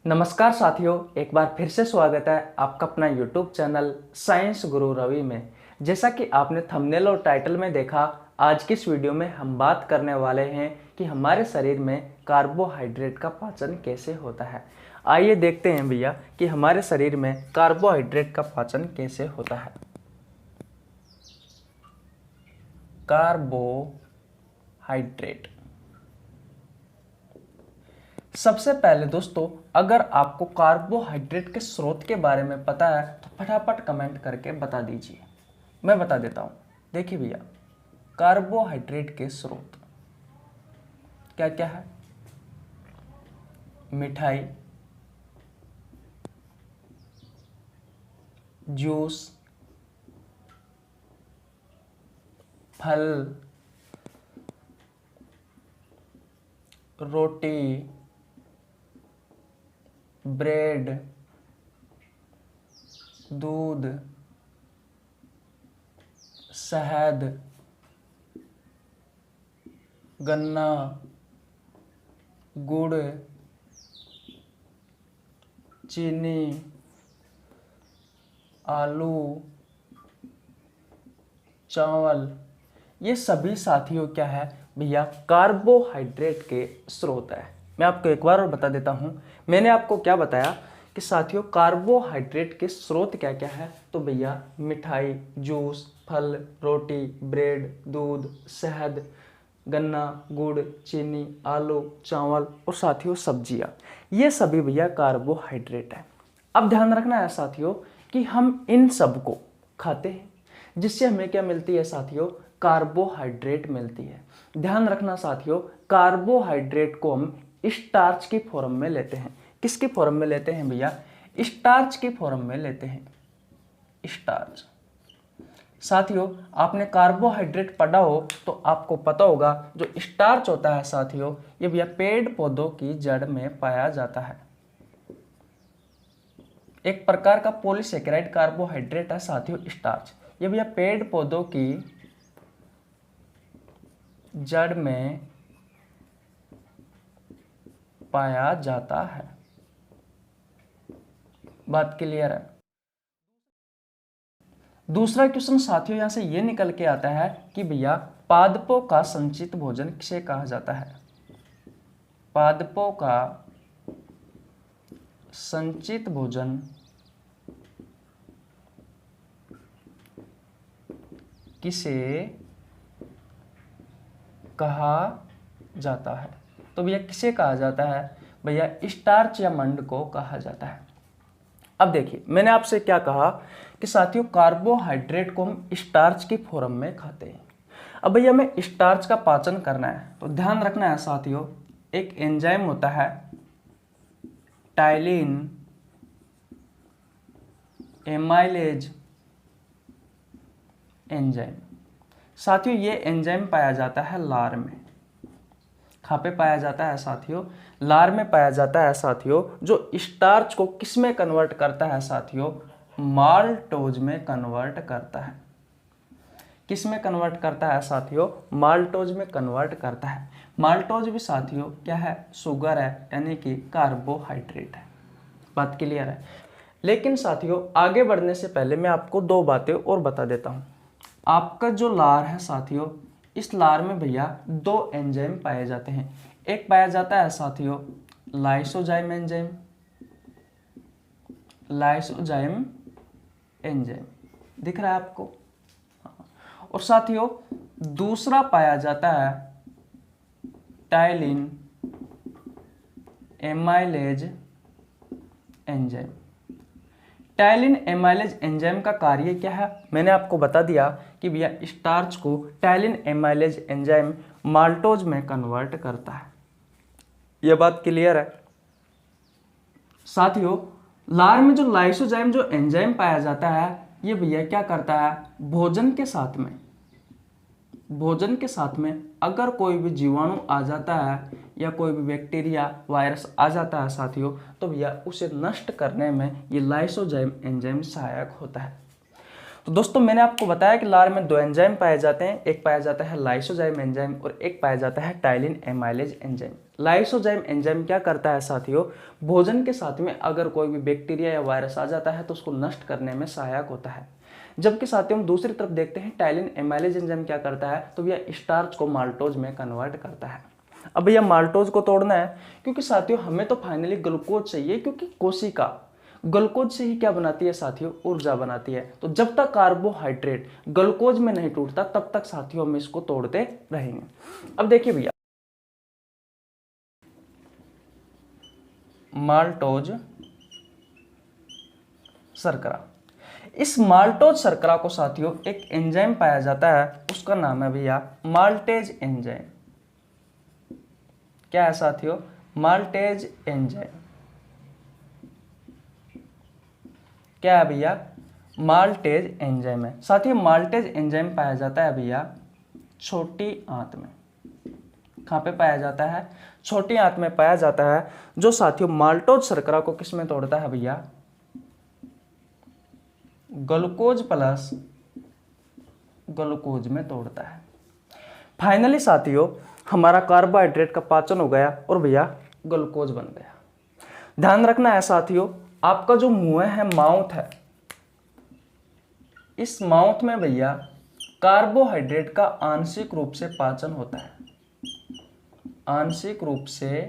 नमस्कार साथियों, एक बार फिर से स्वागत है आपका अपना यूट्यूब चैनल साइंस गुरु रवि में। जैसा कि आपने थंबनेल और टाइटल में देखा, आज की इस वीडियो में हम बात करने वाले हैं कि हमारे शरीर में कार्बोहाइड्रेट का पाचन कैसे होता है। आइए देखते हैं भैया कि हमारे शरीर में कार्बोहाइड्रेट का पाचन कैसे होता है। कार्बोहाइड्रेट, सबसे पहले दोस्तों अगर आपको कार्बोहाइड्रेट के स्रोत के बारे में पता है तो फटाफट कमेंट करके बता दीजिए। मैं बता देता हूं। देखिए भैया, कार्बोहाइड्रेट के स्रोत क्या क्या है? मिठाई, जूस, फल, रोटी, ब्रेड, दूध, शहद, गन्ना, गुड़, चीनी, आलू, चावल, ये सभी साथियों क्या है भैया? कार्बोहाइड्रेट के स्रोत है। मैं आपको एक बार और बता देता हूँ। मैंने आपको क्या बताया कि साथियों कार्बोहाइड्रेट के स्रोत क्या क्या है? तो भैया मिठाई, जूस, फल, रोटी, ब्रेड, दूध, शहद, गन्ना, गुड़, चीनी, आलू, चावल और साथियों सब्जियां, ये सभी भैया कार्बोहाइड्रेट है। अब ध्यान रखना है साथियों कि हम इन सब को खाते हैं, जिससे हमें क्या मिलती है साथियों? कार्बोहाइड्रेट मिलती है। ध्यान रखना साथियों, कार्बोहाइड्रेट को हम स्टार्च की फॉर्म में लेते हैं। किसकी फॉर्म में लेते हैं भैया? स्टार्च की फॉर्म में लेते हैं। स्टार्च। साथियों आपने कार्बोहाइड्रेट पढ़ा हो तो आपको पता होगा जो स्टार्च होता है साथियों, ये भैया पेड़ पौधों की जड़ में पाया जाता है। एक प्रकार का पॉलीसेकेराइड कार्बोहाइड्रेट है साथियों स्टार्च। ये भैया पेड़ पौधों की जड़ में पाया जाता है। बात क्लियर है? दूसरा क्वेश्चन साथियों यहां से ये निकल के आता है कि भैया पादपों का संचित भोजन किसे कहा जाता है? पादपों का संचित भोजन किसे कहा जाता है? तो भैया किसे कहा जाता है? भैया स्टार्च या मंड को कहा जाता है। अब देखिए मैंने आपसे क्या कहा कि साथियों कार्बोहाइड्रेट को हम स्टार्च की फॉर्म में खाते हैं। अब भैया हमें स्टार्च का पाचन करना है तो ध्यान रखना है साथियों, एक एंजाइम होता है टाइलिन एमाइलेज एंजाइम। साथियों ये एंजाइम पाया जाता है लार में। कहाँ पे पाया जाता है साथियों? लार में पाया जाता है साथियों, जो स्टार्च को किस में कन्वर्ट करता है साथियों? माल्टोज में कन्वर्ट करता है। किस में कन्वर्ट करता है साथियों? माल्टोज में कन्वर्ट करता है। माल्टोज भी साथियों क्या है? शुगर है, यानी कि कार्बोहाइड्रेट है। बात क्लियर है? लेकिन साथियों आगे बढ़ने से पहले मैं आपको दो बातें और बता देता हूं। आपका जो लार है साथियों, इस लार में भैया दो एंजाइम पाए जाते हैं। एक पाया जाता है साथियों लाइसोजाइम एंजाइम, लाइसोजाइम एंजाइम दिख रहा है आपको? और साथियों दूसरा पाया जाता है ptyalin amylase enzyme. Ptyalin amylase enzyme का कार्य क्या है? मैंने आपको बता दिया कि भैया स्टार्च को टाइलिन एमाइलेज एंजाइम माल्टोज में कन्वर्ट करता है। यह बात क्लियर है? साथियों लार में जो लाइसोजाइम जो एंजाइम पाया जाता है, ये भैया क्या करता है? भोजन के साथ में अगर कोई भी जीवाणु आ जाता है या कोई भी बैक्टीरिया वायरस आ जाता है साथियों, तो भैया उसे नष्ट करने में ये लाइसोजाइम एंजाइम सहायक होता है। तो दोस्तों मैंने आपको बताया कि लार में दो एंजाइम पाए जाते हैं, एक पाया जाता है लाइसोजाइम एंजाइम और एक पाया जाता है ptyalin amylase enzyme. Lysozyme enzyme क्या करता है साथियों, भोजन के साथ में अगर कोई भी बैक्टीरिया या वायरस आ जाता है तो उसको नष्ट करने में सहायक होता है। जबकि साथियों हम दूसरी तरफ देखते हैं टाइलिन एमाइलेज एंजाइम क्या करता है, तो यह स्टार्च को माल्टोज में कन्वर्ट करता है। अब भैया माल्टोज को तोड़ना है, क्योंकि साथियों हमें तो फाइनली ग्लूकोज चाहिए, क्योंकि कोशिका ग्लूकोज से ही क्या बनाती है साथियों, ऊर्जा बनाती है। तो जब तक कार्बोहाइड्रेट ग्लूकोज में नहीं टूटता तब तक साथियों हम इसको तोड़ते रहेंगे। अब देखिए भैया, माल्टोज शर्करा, इस माल्टोज शर्करा को साथियों एक एंजाइम पाया जाता है, उसका नाम है भैया माल्टेज एंजाइम। क्या है साथियों, माल्टेज एंजाइम। क्या है भैया, माल्टेज एंजाइम है। साथियों माल्टेज एंजाइम पाया जाता है भैया छोटी आंत में। कहाँ पे पाया जाता है, छोटी आंत में पाया जाता है, जो साथियों माल्टोज शर्करा को किस में तोड़ता है भैया, ग्लूकोज प्लस ग्लूकोज में तोड़ता है। फाइनली साथियों हमारा कार्बोहाइड्रेट का पाचन हो गया और भैया ग्लूकोज बन गया। ध्यान रखना है साथियों, आपका जो मुंह है, माउथ है, इस माउथ में भैया कार्बोहाइड्रेट का आंशिक रूप से पाचन होता है, आंशिक रूप से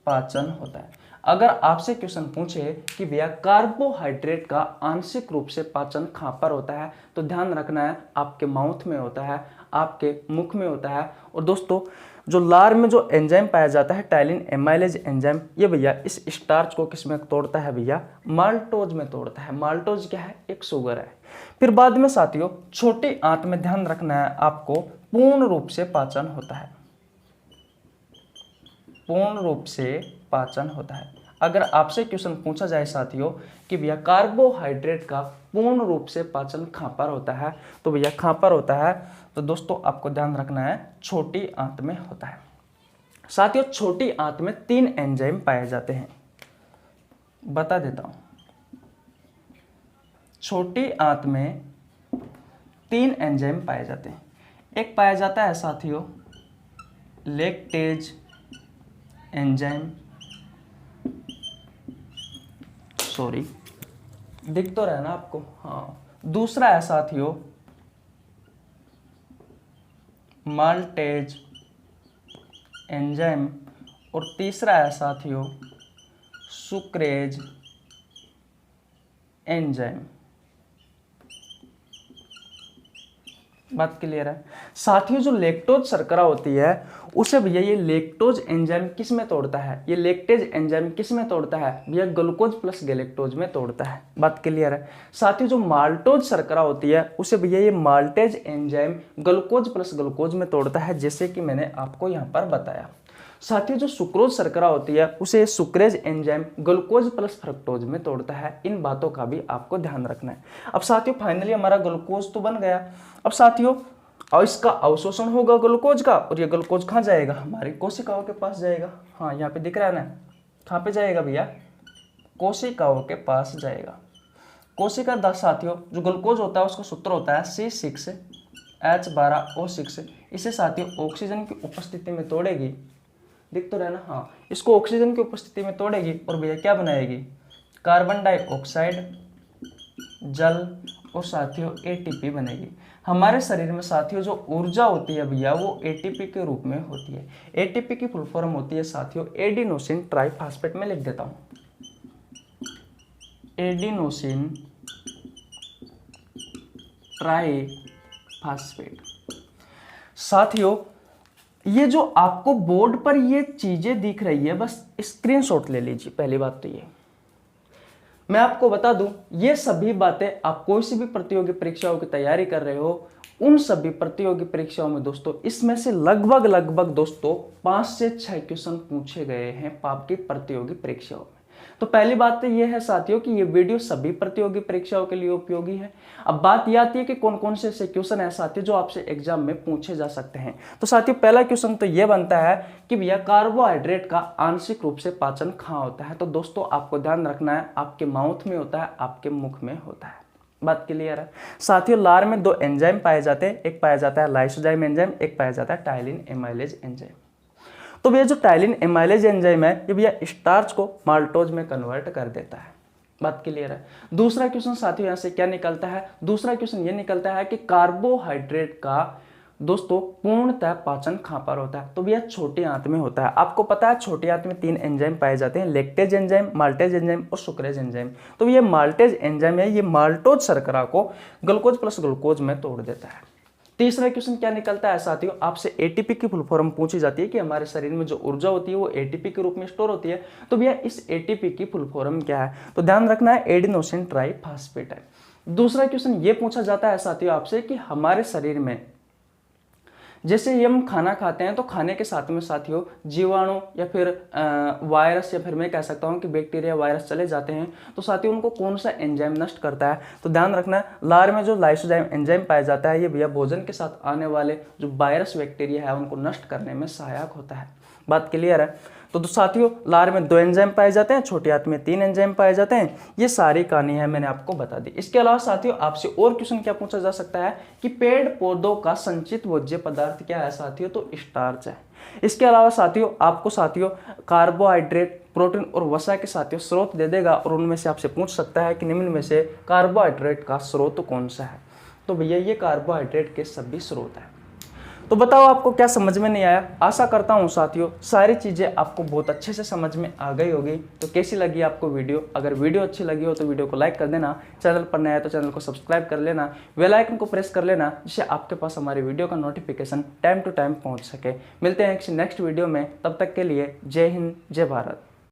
पाचन होता है। अगर आपसे क्वेश्चन पूछे कि भैया कार्बोहाइड्रेट का आंशिक रूप से पाचन कहां पर होता है, तो ध्यान रखना है आपके माउथ में होता है, आपके मुख में होता है। और दोस्तों जो लार में जो एंजाइम पाया जाता है टाइलिन एमाइलेज एंजाइम, ये भैया इस स्टार्च को किस में तोड़ता है भैया, माल्टोज में तोड़ता है। माल्टोज क्या है, एक शुगर है। फिर बाद में साथियों छोटी आंत में ध्यान रखना है आपको, पूर्ण रूप से पाचन होता है, पूर्ण रूप से पाचन होता है। अगर आपसे क्वेश्चन पूछा जाए साथियों कि भैया कार्बोहाइड्रेट का पूर्ण रूप से पाचन कहां पर होता है, तो भैया कहां पर होता है, तो दोस्तों आपको ध्यान रखना है छोटी आंत में होता है। साथियों छोटी आंत में 3 एंजाइम पाए जाते हैं, बता देता हूं। छोटी आंत में 3 एंजाइम पाए जाते हैं। एक पाया जाता है साथियों लैक्टेज एंजाइम, सॉरी दिख तो रहा है ना आपको, हाँ। दूसरा है साथियों माल्टेज एंजाइम और तीसरा है साथियों सुक्रेज एंजाइम। बात क्लियर है साथियों। जो लैक्टोज शर्करा होती है उसे भैया ये लैक्टोज एंजाइम किस में तोड़ता है, ये लैक्टेज एंजाइम किस में तोड़ता है भैया, ग्लूकोज प्लस गैलेक्टोज में तोड़ता है। बात क्लियर है साथियों। जो माल्टोज शर्करा होती है उसे भैया ये maltase enzyme glucose plus glucose में तोड़ता है, जैसे कि मैंने आपको यहाँ पर बताया। साथियों जो सुक्रोज शर्करा होती है उसे sucrase enzyme glucose plus fructose में तोड़ता है। इन बातों का भी आपको ध्यान रखना है। अब साथियों फाइनली हमारा ग्लूकोज तो बन गया। अब साथियों और इसका अवशोषण होगा ग्लूकोज का, और ये ग्लूकोज कहाँ जाएगा, हमारी कोशिकाओं के पास जाएगा। हाँ यहाँ पे दिख रहा है ना, कहाँ पे जाएगा भैया, कोशिकाओं के पास जाएगा। कोशिका 10 साथियों जो ग्लूकोज होता है उसका सूत्र होता है C6H12O6। इसे साथियों ऑक्सीजन की उपस्थिति में तोड़ेगी, दिख तो रहा है ना, हाँ। इसको ऑक्सीजन की उपस्थिति में तोड़ेगी और भैया क्या बनाएगी, कार्बन डाइऑक्साइड, जल और साथियों एटीपी बनेगी। हमारे शरीर में साथियों जो ऊर्जा होती है भैया वो एटीपी के रूप में होती है। एटीपी की फुल फॉर्म होती है साथियों एडिनोसिन ट्राइफॉस्फेट में लिख देता हूं, एडिनोसिन ट्राइफॉस्फेट। साथियों ये जो आपको बोर्ड पर ये चीजें दिख रही है बस स्क्रीनशॉट ले लीजिए। पहली बात तो ये मैं आपको बता दूं, ये सभी बातें आप कोई सी भी प्रतियोगी परीक्षाओं की तैयारी कर रहे हो उन सभी प्रतियोगी परीक्षाओं में दोस्तों इसमें से लगभग दोस्तों 5 से 6 क्वेश्चन पूछे गए हैं आपकी प्रतियोगी परीक्षाओं में। तो पहली बात तो ये है साथियों कि ये वीडियो सभी प्रतियोगी परीक्षाओं के लिए उपयोगी है। अब बात ये आती है कि कौन कौन से क्वेश्चन है साथियों जो आपसे एग्जाम में पूछे जा सकते हैं। तो साथियों पहला क्वेश्चन तो ये बनता है कि भैया कार्बोहाइड्रेट का आंशिक रूप से पाचन कहाँ होता है। तो दोस्तों आपको ध्यान रखना है आपके माउथ में होता है, आपके मुख में होता है। बात क्लियर है। साथियों लार में दो एंजाइम पाए जाते हैं, एक पाया जाता है लाइसोजाइम एंजाइम, एक पाया जाता है टाइलिन एमाइलेज एंजाइम। तो भैया जो टाइलिन एमाइलेज एंजाइम है ये भैया स्टार्च को माल्टोज में कन्वर्ट कर देता है। बात क्लियर है। दूसरा क्वेश्चन साथियों यहाँ से क्या निकलता है, दूसरा क्वेश्चन ये निकलता है कि कार्बोहाइड्रेट का दोस्तों पूर्णतः पाचन कहाँ पर होता है, तो भैया छोटी आंत में होता है। आपको पता है छोटी आंत में 3 एंजाइम पाए जाते हैं, लैक्टेज एंजाइम, माल्टेज एंजाइम और सुक्रेज एंजाइम। तो ये माल्टेज एंजाइम है, ये माल्टोज शर्करा को ग्लूकोज प्लस ग्लूकोज में तोड़ देता है। तीसरा क्वेश्चन क्या निकलता है साथियों, आपसे एटीपी की फुल फॉर्म पूछी जाती है कि हमारे शरीर में जो ऊर्जा होती है वो एटीपी के रूप में स्टोर होती है। तो भैया इस एटीपी की फुल फॉर्म क्या है, तो ध्यान रखना है एडिनोसिन ट्राइफॉस्फेट है। दूसरा क्वेश्चन ये पूछा जाता है साथियों आपसे कि हमारे शरीर में जैसे ही हम खाना खाते हैं तो खाने के साथ में साथियों जीवाणु या फिर वायरस या फिर मैं कह सकता हूं कि बैक्टीरिया वायरस चले जाते हैं, तो साथियों उनको कौन सा एंजाइम नष्ट करता है, तो ध्यान रखना लार में जो लाइसोजाइम एंजाइम पाया जाता है ये भैया भोजन के साथ आने वाले जो वायरस बैक्टीरिया है उनको नष्ट करने में सहायक होता है। बात क्लियर है। तो साथियों लार में 2 एंजाइम पाए जाते हैं, छोटी आंत में 3 एंजाइम पाए जाते हैं। ये सारी कहानी है मैंने आपको बता दी। इसके अलावा साथियों आपसे और क्वेश्चन क्या पूछा जा सकता है कि पेड़ पौधों का संचित भोज्य पदार्थ क्या है साथियों, तो स्टार्च है। इसके अलावा साथियों आपको साथियों कार्बोहाइड्रेट, प्रोटीन और वसा के साथियों स्रोत दे देगा और उनमें से आपसे पूछ सकता है कि निम्न में से कार्बोहाइड्रेट का स्रोत कौन सा है, तो भैया ये कार्बोहाइड्रेट के सभी स्रोत है। तो बताओ आपको क्या समझ में नहीं आया। आशा करता हूँ साथियों सारी चीज़ें आपको बहुत अच्छे से समझ में आ गई होगी। तो कैसी लगी आपको वीडियो, अगर वीडियो अच्छी लगी हो तो वीडियो को लाइक कर देना, चैनल पर नया है तो चैनल को सब्सक्राइब कर लेना, बेल आइकन को प्रेस कर लेना जिससे आपके पास हमारी वीडियो का नोटिफिकेशन टाइम टू टाइम पहुँच सके। मिलते हैं नेक्स्ट वीडियो में, तब तक के लिए जय हिंद जय भारत।